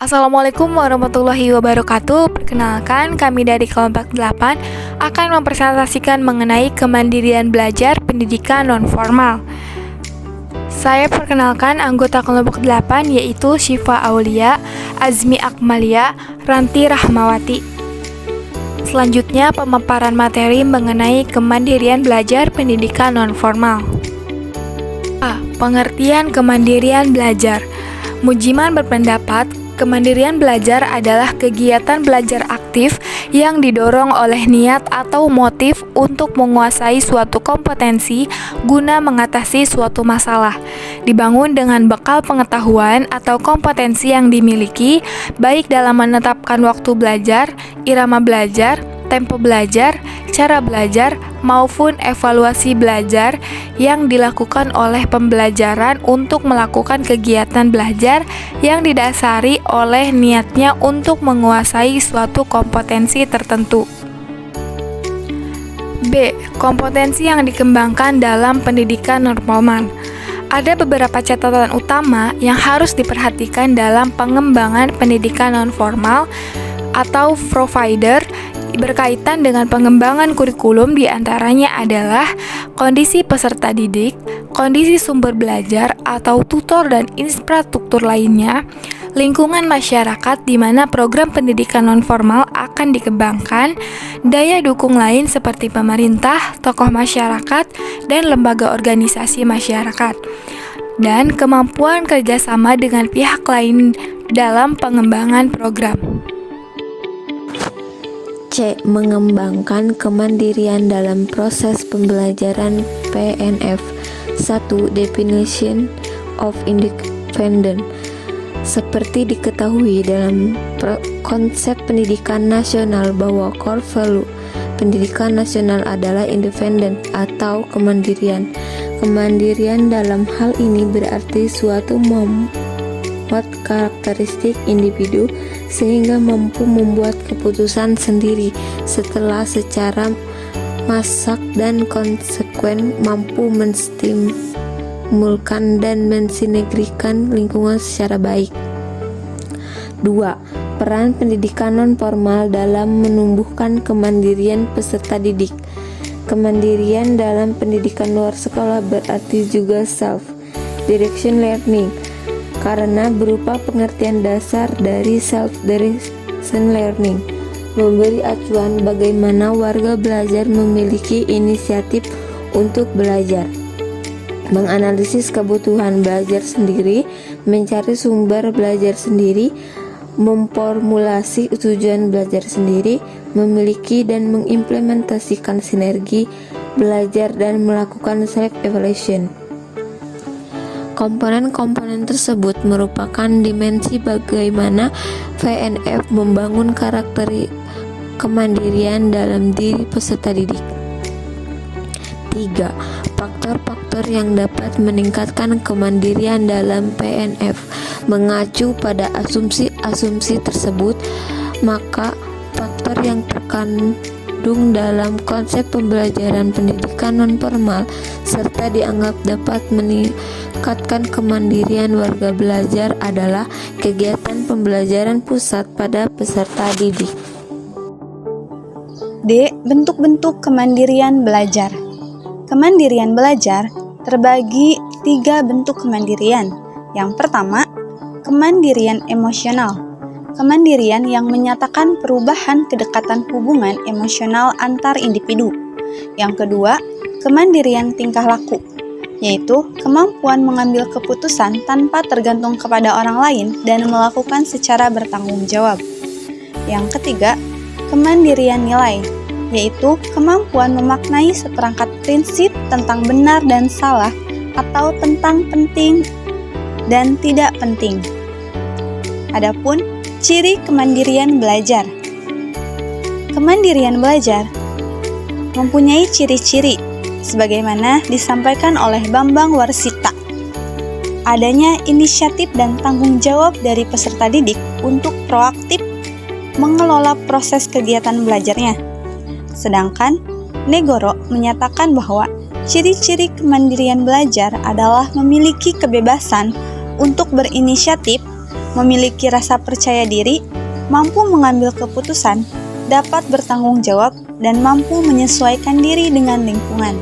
Assalamualaikum warahmatullahi wabarakatuh. Perkenalkan, kami dari kelompok 8 akan mempresentasikan mengenai kemandirian belajar pendidikan non-formal. Saya perkenalkan anggota kelompok 8 yaitu Syifa Aulia, Azmi Akmalia, Ranti Rahmawati. Selanjutnya pemaparan materi mengenai kemandirian belajar pendidikan non-formal. Pengertian kemandirian belajar. Mujiman berpendapat kemandirian belajar adalah kegiatan belajar aktif yang didorong oleh niat atau motif untuk menguasai suatu kompetensi guna mengatasi suatu masalah. Dibangun dengan bekal pengetahuan atau kompetensi yang dimiliki, baik dalam menetapkan waktu belajar, irama belajar, tempo belajar, cara belajar, maupun evaluasi belajar yang dilakukan oleh pembelajaran untuk melakukan kegiatan belajar yang didasari oleh niatnya untuk menguasai suatu kompetensi tertentu. B. Kompetensi yang dikembangkan dalam pendidikan non-formal. Ada beberapa catatan utama yang harus diperhatikan dalam pengembangan pendidikan non-formal atau provider berkaitan dengan pengembangan kurikulum. Diantaranya adalah kondisi peserta didik, kondisi sumber belajar atau tutor dan infrastruktur lainnya, lingkungan masyarakat di mana program pendidikan non-formal akan dikembangkan, daya dukung lain seperti pemerintah, tokoh masyarakat, dan lembaga organisasi masyarakat, dan kemampuan kerjasama dengan pihak lain dalam pengembangan program. C. Mengembangkan kemandirian dalam proses pembelajaran PNF. 1. Definition of independent. Seperti diketahui dalam konsep pendidikan nasional bahwa core value pendidikan nasional adalah independen atau kemandirian. Kemandirian dalam hal ini berarti suatu membuat karakteristik individu sehingga mampu membuat keputusan sendiri setelah secara masak dan konsekuen mampu menstimulkan dan mensinergikan lingkungan secara baik. 2. Peran pendidikan non-formal dalam menumbuhkan kemandirian peserta didik. Kemandirian dalam pendidikan luar sekolah berarti juga self-direction learning, karena berupa pengertian dasar dari self-direction learning, memberi acuan bagaimana warga belajar memiliki inisiatif untuk belajar, menganalisis kebutuhan belajar sendiri, mencari sumber belajar sendiri, memformulasi tujuan belajar sendiri, memiliki dan mengimplementasikan sinergi belajar, dan melakukan self-evaluation. Komponen-komponen tersebut merupakan dimensi bagaimana PNF membangun karakter kemandirian dalam diri peserta didik. 3. Faktor-faktor yang dapat meningkatkan kemandirian dalam PNF. Mengacu pada asumsi-asumsi tersebut, maka faktor yang terkandung dalam konsep pembelajaran pendidikan non-formal serta dianggap dapat meningkatkan kemandirian warga belajar adalah kegiatan pembelajaran pusat pada peserta didik. D. Bentuk-bentuk kemandirian belajar. Kemandirian belajar terbagi 3 bentuk kemandirian. Yang pertama, kemandirian emosional. Kemandirian yang menyatakan perubahan kedekatan hubungan emosional antar individu. Yang kedua, kemandirian tingkah laku, yaitu kemampuan mengambil keputusan tanpa tergantung kepada orang lain dan melakukan secara bertanggung jawab. Yang ketiga, kemandirian nilai, yaitu kemampuan memaknai seperangkat prinsip tentang benar dan salah atau tentang penting dan tidak penting. Adapun ciri kemandirian belajar. Kemandirian belajar mempunyai ciri-ciri sebagaimana disampaikan oleh Bambang Warsita. Adanya inisiatif dan tanggung jawab dari peserta didik untuk proaktif mengelola proses kegiatan belajarnya. Sedangkan Negoro menyatakan bahwa ciri-ciri kemandirian belajar adalah memiliki kebebasan untuk berinisiatif, memiliki rasa percaya diri, mampu mengambil keputusan, dapat bertanggung jawab, dan mampu menyesuaikan diri dengan lingkungan.